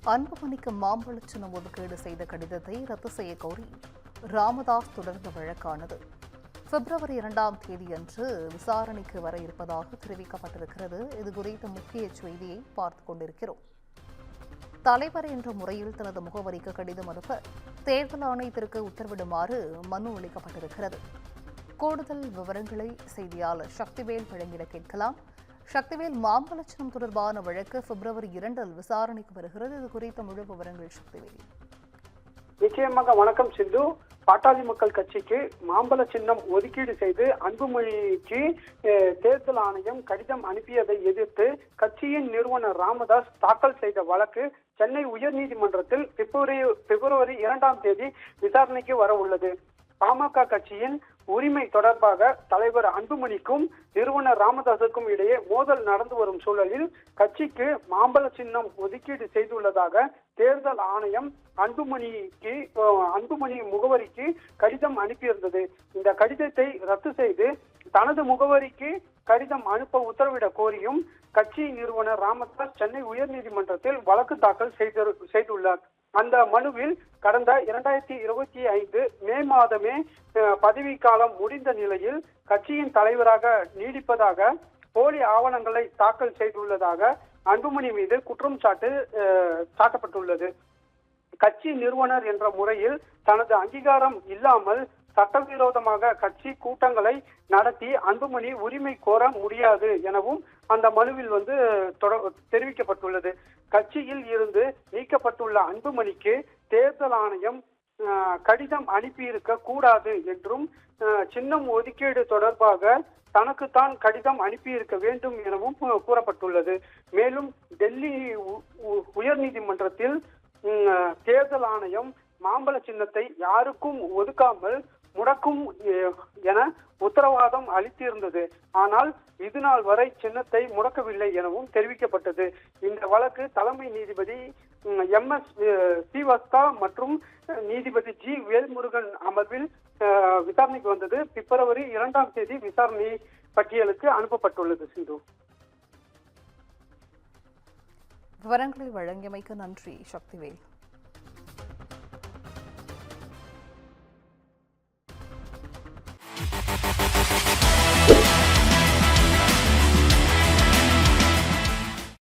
அன்புமணிக்கு மாம்பழ சின்னம் ஒதுக்கீடு செய்த கடிதத்தை ரத்து செய்ய கோரி ராமதாஸ் தொடர்ந்த வழக்கானது பிப்ரவரி 2ஆம் தேதியன்று விசாரணைக்கு வர இருப்பதாக தெரிவிக்கப்பட்டிருக்கிறது. இதுகுறித்த முக்கிய செய்தியை பார்த்துக் கொண்டிருக்கிறோம். தலைவர் என்ற முறையில் தனது முகவரிக்கு கடிதம் அனுப்ப தேர்தல் ஆணையத்திற்கு உத்தரவிடுமாறு மனு அளிக்கப்பட்டிருக்கிறது. கூடுதல் விவரங்களை செய்தியாளர் சக்திவேல் வழங்கிட கேட்கலாம். சக்திவேல், மாம்பழ சின்னம் தொடர்பான வழக்கு பிப்ரவரி 2 விசாரணைக்கு வருகிறது. இது குறித்த முழு விவரங்கள் சக்திவேல். நிச்சயமாக. வணக்கம் சிந்து. பாட்டாளி மக்கள் கட்சிக்கு மாம்பழ சின்னம் ஒதுக்கீடு செய்து அன்புமணிக்கு தேர்தல் ஆணையம் கடிதம் அனுப்பியதை எதிர்த்து கட்சியின் நிறுவனர் ராமதாஸ் தாக்கல் செய்த வழக்கு சென்னை உயர்நீதிமன்றத்தில் பிப்ரவரி 2ஆம் தேதி விசாரணைக்கு வர உள்ளது. பாமக கட்சியின் உரிமை தொடர்பாக தலைவர் அன்புமணிக்கும் நிறுவனர் ராமதாஸுக்கும் இடையே மோதல் நடந்து வரும் சூழலில் கட்சிக்கு மாம்பழ சின்னம் ஒதுக்கீடு செய்துள்ளதாக தேர்தல் ஆணையம் அன்புமணி முகவரிக்கு கடிதம் அனுப்பியிருந்தது. இந்த கடிதத்தை ரத்து செய்து தனது முகவரிக்கு கடிதம் அனுப்ப உத்தரவிட கோரியும் கட்சி நிறுவனர் ராமதாஸ் சென்னை உயர்நீதிமன்றத்தில் வழக்கு தாக்கல் செய்துள்ளார். அந்த மனுவில் கடந்த 2025 மே மாதமே பதவிக்காலம் முடிந்த நிலையில் கட்சியின் தலைவராக நீடிப்பதாக போலி ஆவணங்களை தாக்கல் செய்துள்ளதாக அன்புமணி மீது குற்றம் சாட்டப்பட்டுள்ளது. கட்சி நிறுவனர் என்ற முறையில் தனது அங்கீகாரம் இல்லாமல் சட்டவிரோதமாக கட்சி கூட்டங்களை நடத்தி அன்புமணி உரிமை கோர முடியாது எனவும் அந்த மனுவில் தெரிவிக்கப்பட்டுள்ளது. கட்சியில் இருந்து நீக்கப்பட்டுள்ள அன்புமணிக்கு தேர்தல் ஆணையம் கடிதம் அனுப்பியிருக்க கூடாது என்றும் சின்னம் ஒதுக்கீடு தொடர்பாக தனக்குத்தான் கடிதம் அனுப்பியிருக்க வேண்டும் எனவும் கூறப்பட்டுள்ளது. மேலும் டெல்லி உயர்நீதிமன்றத்தில் தேர்தல் ஆணையம் மாம்பழ சின்னத்தை யாருக்கும் ஒதுக்காமல் முடக்கும் என உத்தரவாதம் அளித்திருந்தது. ஆனால் இதுநாள் வரை சின்னத்தை முடக்கவில்லை எனவும் தெரிவிக்கப்பட்டது. இந்த வழக்கு தலைமை நீதிபதி MS ஸ்ரீவஸ்தா மற்றும் நீதிபதி G வேல்முருகன் அமர்வில் விசாரணைக்கு வந்தது. பிப்ரவரி 2ஆம் தேதி விசாரணை பட்டியலுக்கு அனுப்பப்பட்டுள்ளது. சிந்து, விவரங்களை வழங்கியமைக்கு நன்றி சக்திவேல்.